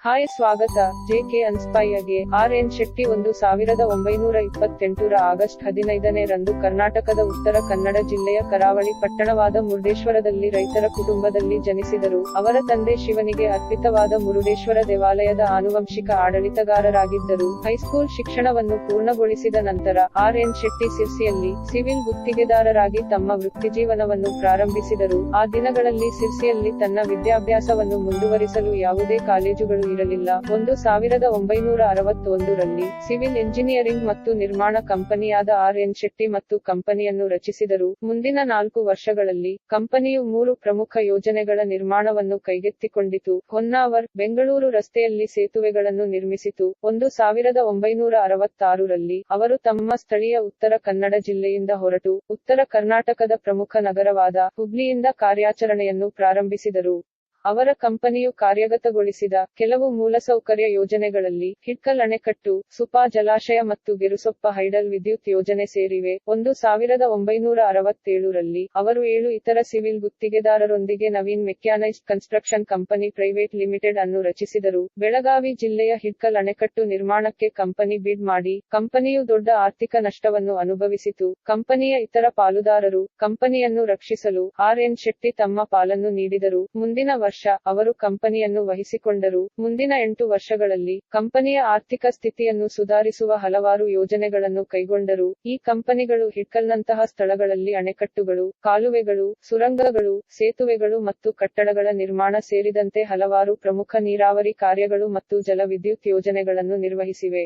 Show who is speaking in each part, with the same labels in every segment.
Speaker 1: Hi ಸ್ವಾಗತ. ಜೆ.ಕೆ. ಅನ್ಸ್ಪೈರ್ಗೆ R. N. Shetty 1928 August 15 ರಂದು ಕರ್ನಾಟಕದ ಉತ್ತರ ಕನ್ನಡ ಜಿಲ್ಲೆಯ ಕರಾವಳಿ ಪಟ್ಟಣವಾದ ಮುರುಡೇಶ್ವರದಲ್ಲಿ ರೈತರ ಕುಟುಂಬದಲ್ಲಿ ಜನಿಸಿದರು. ಅವರ ತಂದೆ ಶಿವನಿಗೆ ಅರ್ಪಿತವಾದ ಮುರುಡೇಶ್ವರ ದೇವಾಲಯದ ಆನುವಂಶಿಕ ಆಡಳಿತಗಾರರಾಗಿದ್ದರು. ಹೈಸ್ಕೂಲ್ ಶಿಕ್ಷಣವನ್ನು ಪೂರ್ಣಗೊಳಿಸಿದ ನಂತರ ಆರ್. ಎನ್. ಶೆಟ್ಟಿ ಸಿರ್ಸಿಯಲ್ಲಿ ಸಿವಿಲ್ ಗುತ್ತಿಗೆದಾರರಾಗಿ ತಮ್ಮ ವೃತ್ತಿಜೀವನವನ್ನು ಪ್ರಾರಂಭಿಸಿದರು. ಆ ದಿನಗಳಲ್ಲಿ ಸಿರ್ಸಿಯಲ್ಲಿ ತನ್ನ ವಿದ್ಯಾಭ್ಯಾಸವನ್ನು ಮುಂದುವರಿಸಲು ಯಾವುದೇ ಕಾಲೇಜುಗಳು ಇರಲಿಲ್ಲ. 1961ರಲ್ಲಿ ಸಿವಿಲ್ ಎಂಜಿನಿಯರಿಂಗ್ ಮತ್ತು ನಿರ್ಮಾಣ ಕಂಪನಿಯಾದ ಆರ್. ಎನ್. ಶೆಟ್ಟಿ ಮತ್ತು ಕಂಪನಿಯನ್ನು ರಚಿಸಿದರು. ಮುಂದಿನ 4 ವರ್ಷಗಳಲ್ಲಿ ಕಂಪನಿಯು 3 ಪ್ರಮುಖ ಯೋಜನೆಗಳ ನಿರ್ಮಾಣವನ್ನು ಕೈಗೆತ್ತಿಕೊಂಡಿತು. ಹೊನ್ನಾವರ್, ಬೆಂಗಳೂರು ರಸ್ತೆಯಲ್ಲಿ ಸೇತುವೆಗಳನ್ನು ನಿರ್ಮಿಸಿತು. 1966ರಲ್ಲಿ ಅವರು ತಮ್ಮ ಸ್ಥಳೀಯ ಉತ್ತರ ಕನ್ನಡ ಜಿಲ್ಲೆಯಿಂದ ಹೊರಟು ಉತ್ತರ ಕರ್ನಾಟಕದ ಪ್ರಮುಖ ನಗರವಾದ ಹುಬ್ಳಿಯಿಂದ ಕಾರ್ಯಾಚರಣೆಯನ್ನು ಪ್ರಾರಂಭಿಸಿದರು. ಅವರ ಕಂಪನಿಯು ಕಾರ್ಯಗತಗೊಳಿಸಿದ ಕೆಲವು ಮೂಲಸೌಕರ್ಯ ಯೋಜನೆಗಳಲ್ಲಿ ಹಿಡ್ಕಲ್ ಅಣೆಕಟ್ಟು, ಸುಪಾ ಜಲಾಶಯ ಮತ್ತು ಗೆರುಸೊಪ್ಪ ಹೈಡಲ್ ವಿದ್ಯುತ್ ಯೋಜನೆ ಸೇರಿವೆ. 1967ರಲ್ಲಿ ಅವರು 7 ಇತರ ಸಿವಿಲ್ ಗುತ್ತಿಗೆದಾರರೊಂದಿಗೆ Naveen mechanised construction company private limited ಅನ್ನು ರಚಿಸಿದರು. ಬೆಳಗಾವಿ ಜಿಲ್ಲೆಯ ಹಿಡ್ಕಲ್ ಅಣೆಕಟ್ಟು ನಿರ್ಮಾಣಕ್ಕೆ ಕಂಪನಿ ಬಿಡ್ ಮಾಡಿ, ಕಂಪನಿಯು ದೊಡ್ಡ ಆರ್ಥಿಕ ನಷ್ಟವನ್ನು ಅನುಭವಿಸಿತು. ಕಂಪನಿಯ ಇತರ ಪಾಲುದಾರರು ಕಂಪನಿಯನ್ನು ರಕ್ಷಿಸಲು ಆರ್. ಎನ್. ಶೆಟ್ಟಿ ತಮ್ಮ ಪಾಲನ್ನು ನೀಡಿದರು. ಮುಂದಿನ ವರ್ಷ ಅವರು ಕಂಪನಿಯನ್ನು ವಹಿಸಿಕೊಂಡರು. ಮುಂದಿನ 8 ವರ್ಷಗಳಲ್ಲಿ ಕಂಪನಿಯ ಆರ್ಥಿಕ ಸ್ಥಿತಿಯನ್ನು ಸುಧಾರಿಸುವ ಹಲವಾರು ಯೋಜನೆಗಳನ್ನು ಕೈಗೊಂಡರು. ಈ ಕಂಪನಿಗಳು ಹಿಡ್ಕಲ್ನಂತಹ ಸ್ಥಳಗಳಲ್ಲಿ ಅಣೆಕಟ್ಟುಗಳು, ಕಾಲುವೆಗಳು, ಸುರಂಗಗಳು, ಸೇತುವೆಗಳು ಮತ್ತು ಕಟ್ಟಡಗಳ ನಿರ್ಮಾಣ ಸೇರಿದಂತೆ ಹಲವಾರು ಪ್ರಮುಖ ನೀರಾವರಿ ಕಾರ್ಯಗಳು ಮತ್ತು ಜಲವಿದ್ಯುತ್ ಯೋಜನೆಗಳನ್ನು ನಿರ್ವಹಿಸಿವೆ.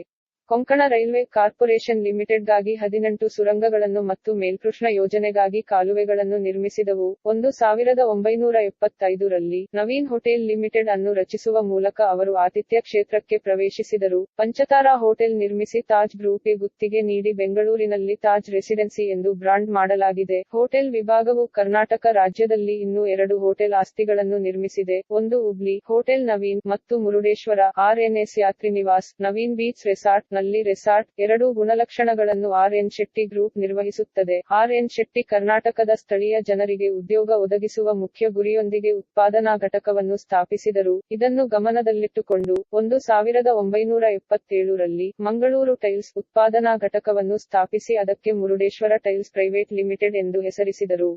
Speaker 1: ಕೊಂಕಣ ರೈಲ್ವೆ ಕಾರ್ಪೊರೇಷನ್ ಲಿಮಿಟೆಡ್ಗಾಗಿ 18 ಸುರಂಗಗಳನ್ನು ಮತ್ತು ಮೇಲ್ಕೃಷ್ಣ ಯೋಜನೆಗಾಗಿ ಕಾಲುವೆಗಳನ್ನು ನಿರ್ಮಿಸಿದವು. 1975ರಲ್ಲಿ ನವೀನ್ ಹೋಟೆಲ್ ಲಿಮಿಟೆಡ್ ಅನ್ನು ರಚಿಸುವ ಮೂಲಕ ಅವರು ಆತಿಥ್ಯ ಕ್ಷೇತ್ರಕ್ಕೆ ಪ್ರವೇಶಿಸಿದರು. ಪಂಚತಾರಾ ಹೋಟೆಲ್ ನಿರ್ಮಿಸಿ ತಾಜ್ ಗ್ರೂಪ್ಗೆ ಗುತ್ತಿಗೆ ನೀಡಿ ಬೆಂಗಳೂರಿನಲ್ಲಿ ತಾಜ್ ರೆಸಿಡೆನ್ಸಿ ಎಂದು ಬ್ರಾಂಡ್ ಮಾಡಲಾಗಿದೆ. ಹೋಟೆಲ್ ವಿಭಾಗವು ಕರ್ನಾಟಕ ರಾಜ್ಯದಲ್ಲಿ ಇನ್ನೂ 2 ಹೋಟೆಲ್ ಆಸ್ತಿಗಳನ್ನು ನಿರ್ಮಿಸಿದೆ. ಒಂದು ಹುಬ್ಳಿ ಹೋಟೆಲ್ ನವೀನ್ ಮತ್ತು Murudeshwar R. N. S. Yatri Nivas, Naveen beach resort ನಲ್ಲಿ ರೆಸಾರ್ಟ್. 2 ಗುಣಲಕ್ಷಣಗಳನ್ನು ಆರ್. ಎನ್. ಶೆಟ್ಟಿ ಗ್ರೂಪ್ ನಿರ್ವಹಿಸುತ್ತದೆ. ಆರ್. ಎನ್. ಶೆಟ್ಟಿ ಕರ್ನಾಟಕದ ಸ್ಥಳೀಯ ಜನರಿಗೆ ಉದ್ಯೋಗ ಒದಗಿಸುವ ಮುಖ್ಯ ಗುರಿಯೊಂದಿಗೆ ಉತ್ಪಾದನಾ ಘಟಕವನ್ನು ಸ್ಥಾಪಿಸಿದರು. ಇದನ್ನು ಗಮನದಲ್ಲಿಟ್ಟುಕೊಂಡು 1977ರಲ್ಲಿ ಮಂಗಳೂರು ಟೈಲ್ಸ್ ಉತ್ಪಾದನಾ ಘಟಕವನ್ನು ಸ್ಥಾಪಿಸಿ ಅದಕ್ಕೆ ಮುರುಡೇಶ್ವರ ಟೈಲ್ಸ್ ಪ್ರೈವೇಟ್ ಲಿಮಿಟೆಡ್ ಎಂದು ಹೆಸರಿಸಿದರು.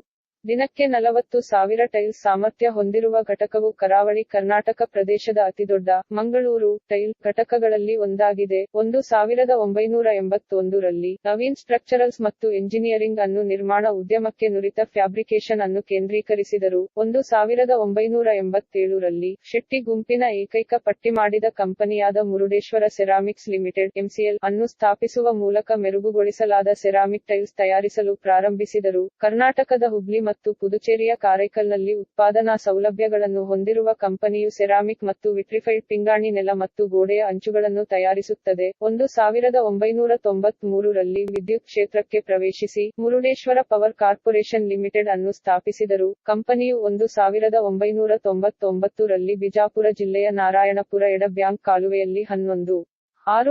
Speaker 1: ದಿನಕ್ಕೆ 40,000 ಟೈಲ್ಸ್ ಸಾಮರ್ಥ್ಯ ಹೊಂದಿರುವ ಘಟಕವು ಕರಾವಳಿ ಕರ್ನಾಟಕ ಪ್ರದೇಶದ ಅತಿದೊಡ್ಡ ಮಂಗಳೂರು ಟೈಲ್ ಘಟಕಗಳಲ್ಲಿ ಒಂದಾಗಿದೆ. 1981ರಲ್ಲಿ ನವೀನ್ ಸ್ಟ್ರಕ್ಚರಲ್ಸ್ ಮತ್ತು ಎಂಜಿನಿಯರಿಂಗ್ ಅನ್ನು ನಿರ್ಮಾಣ ಉದ್ಯಮಕ್ಕೆ ನುರಿತ ಫ್ಯಾಬ್ರಿಕೇಶನ್ ಅನ್ನು ಕೇಂದ್ರೀಕರಿಸಿದರು. 1987ರಲ್ಲಿ ಶೆಟ್ಟಿ ಗುಂಪಿನ ಏಕೈಕ ಪಟ್ಟಿಮಾಡಿದ ಕಂಪನಿಯಾದ ಮುರುಡೇಶ್ವರ ಸೆರಾಮಿಕ್ಸ್ ಲಿಮಿಟೆಡ್ (ಎಂಸಿಎಲ್) ಅನ್ನು ಸ್ಥಾಪಿಸುವ ಮೂಲಕ ಮೆರುಗುಗೊಳಿಸಲಾದ ಸೆರಾಮಿಕ್ ಟೈಲ್ಸ್ ತಯಾರಿಸಲು ಪ್ರಾರಂಭಿಸಿದರು. ಕರ್ನಾಟಕದ ಹುಬ್ಳಿ ಮತ್ತು ಪುದುಚೇರಿಯ ಕಾರೈಕಲ್ನಲ್ಲಿ ಉತ್ಪಾದನಾ ಸೌಲಭ್ಯಗಳನ್ನು ಹೊಂದಿರುವ ಕಂಪನಿಯು ಸೆರಾಮಿಕ್ ಮತ್ತು ವಿಟ್ರಿಫೈಡ್ ಪಿಂಗಾಣಿ ನೆಲ ಮತ್ತು ಗೋಡೆಯ ಅಂಚುಗಳನ್ನು ತಯಾರಿಸುತ್ತದೆ. 1993ರಲ್ಲಿ ವಿದ್ಯುತ್ ಕ್ಷೇತ್ರಕ್ಕೆ ಪ್ರವೇಶಿಸಿ ಮುರುಡೇಶ್ವರ ಪವರ್ ಕಾರ್ಪೊರೇಷನ್ ಲಿಮಿಟೆಡ್ ಅನ್ನು ಸ್ಥಾಪಿಸಿದರು. ಕಂಪನಿಯು 1999ರಲ್ಲಿ ಬಿಜಾಪುರ ಜಿಲ್ಲೆಯ ನಾರಾಯಣಪುರ ಎಡ ಬ್ಯಾಂಕ್ ಕಾಲುವೆಯಲ್ಲಿ 11.6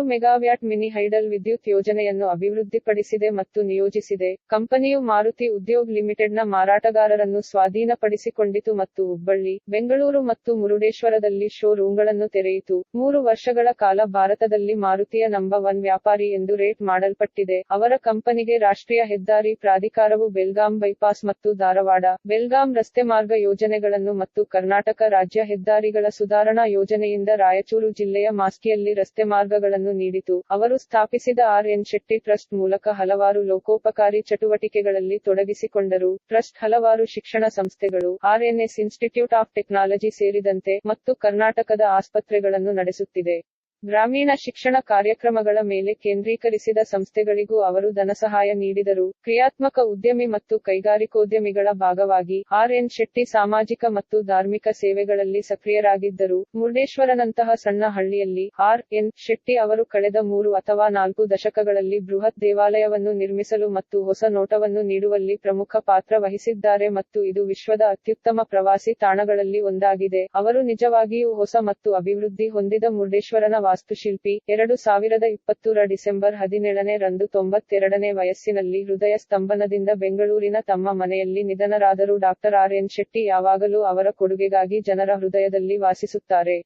Speaker 1: ಮೆಗಾವ್ಯಾಟ್ ಮಿನಿ ಹೈಡಲ್ ವಿದ್ಯುತ್ ಯೋಜನೆಯನ್ನು ಅಭಿವೃದ್ಧಿಪಡಿಸಿದೆ ಮತ್ತು ನಿಯೋಜಿಸಿದೆ. ಕಂಪನಿಯು ಮಾರುತಿ ಉದ್ಯೋಗ್ ಲಿಮಿಟೆಡ್ನ ಮಾರಾಟಗಾರರನ್ನು ಸ್ವಾಧೀನಪಡಿಸಿಕೊಂಡಿತು ಮತ್ತು ಹುಬ್ಬಳ್ಳಿ, ಬೆಂಗಳೂರು ಮತ್ತು ಮುರುಡೇಶ್ವರದಲ್ಲಿ ಶೋ ರೂಂಗಳನ್ನು ತೆರೆಯಿತು. 3 ವರ್ಷಗಳ ಕಾಲ ಭಾರತದಲ್ಲಿ ಮಾರುತಿಯ ನಂಬರ್ 1 ವ್ಯಾಪಾರಿ ಎಂದು ರೇಟ್ ಮಾಡಲ್ಪಟ್ಟಿದೆ. ಅವರ ಕಂಪನಿಗೆ ರಾಷ್ಟ್ರೀಯ ಹೆದ್ದಾರಿ ಪ್ರಾಧಿಕಾರವು ಬೆಲ್ಗಾಂ ಬೈಪಾಸ್ ಮತ್ತು ಧಾರವಾಡ, ಬೆಲ್ಗಾಂ ರಸ್ತೆ ಮಾರ್ಗ ಯೋಜನೆಗಳನ್ನು ಮತ್ತು ಕರ್ನಾಟಕ ರಾಜ್ಯ ಹೆದ್ದಾರಿಗಳ ಸುಧಾರಣಾ ಯೋಜನೆಯಿಂದ ರಾಯಚೂರು ಜಿಲ್ಲೆಯ ಮಾಸ್ಕಿಯಲ್ಲಿ ರಸ್ತೆ ಮಾರ್ಗಗಳನ್ನು ನೀಡಿತು. ಅವರು ಸ್ಥಾಪಿಸಿದ ಆರ್. ಎನ್. ಶೆಟ್ಟಿ ಟ್ರಸ್ಟ್ ಮೂಲಕ ಹಲವಾರು ಲೋಕೋಪಕಾರಿ ಚಟುವಟಿಕೆಗಳಲ್ಲಿ ತೊಡಗಿಸಿಕೊಂಡರು. ಟ್ರಸ್ಟ್ ಹಲವಾರು ಶಿಕ್ಷಣ ಸಂಸ್ಥೆಗಳು, R. N. S. Institute of technology ಸೇರಿದಂತೆ ಮತ್ತು ಕರ್ನಾಟಕದ ಆಸ್ಪತ್ರೆಗಳನ್ನು ನಡೆಸುತ್ತಿದೆ. ಗ್ರಾಮೀಣ ಶಿಕ್ಷಣ ಕಾರ್ಯಕ್ರಮಗಳ ಮೇಲೆ ಕೇಂದ್ರೀಕರಿಸಿದ ಸಂಸ್ಥೆಗಳಿಗೂ ಅವರು ಧನಸಹಾಯ ನೀಡಿದರು. ಕ್ರಿಯಾತ್ಮಕ ಉದ್ಯಮಿ ಮತ್ತು ಕೈಗಾರಿಕೋದ್ಯಮಿಗಳ ಭಾಗವಾಗಿ ಆರ್. ಎನ್. ಶೆಟ್ಟಿ ಸಾಮಾಜಿಕ ಮತ್ತು ಧಾರ್ಮಿಕ ಸೇವೆಗಳಲ್ಲಿ ಸಕ್ರಿಯರಾಗಿದ್ದರು. ಮುರುಡೇಶ್ವರನಂತಹ ಸಣ್ಣ ಹಳ್ಳಿಯಲ್ಲಿ ಆರ್. ಎನ್. ಶೆಟ್ಟಿ ಅವರು ಕಳೆದ 3 ಅಥವಾ 4 ದಶಕಗಳಲ್ಲಿ ಬೃಹತ್ ದೇವಾಲಯವನ್ನು ನಿರ್ಮಿಸಲು ಮತ್ತು ಹೊಸ ನೋಟವನ್ನು ನೀಡುವಲ್ಲಿ ಪ್ರಮುಖ ಪಾತ್ರ ವಹಿಸಿದ್ದಾರೆ ಮತ್ತು ಇದು ವಿಶ್ವದ ಅತ್ಯುತ್ತಮ ಪ್ರವಾಸಿ ತಾಣಗಳಲ್ಲಿ ಒಂದಾಗಿದೆ. ಅವರು ನಿಜವಾಗಿಯೂ ಹೊಸ ಮತ್ತು ಅಭಿವೃದ್ಧಿ ಹೊಂದಿದ ಮುರುಡೇಶ್ವರನ ವಾಸ್ತುಶಿಲ್ಪಿ. 2020ರ ಡಿಸೆಂಬರ್ 17 ರಂದು 92ನೇ ವಯಸ್ಸಿನಲ್ಲಿ ಹೃದಯ ಸ್ತಂಭನದಿಂದ ಬೆಂಗಳೂರಿನ ತಮ್ಮ ಮನೆಯಲ್ಲಿ ನಿಧನರಾದರು. ಡಾ. ಆರ್. ಎನ್. ಶೆಟ್ಟಿ ಯಾವಾಗಲೂ ಅವರ ಕೊಡುಗೆಗಾಗಿ ಜನರ ಹೃದಯದಲ್ಲಿ ವಾಸಿಸುತ್ತಾರೆ.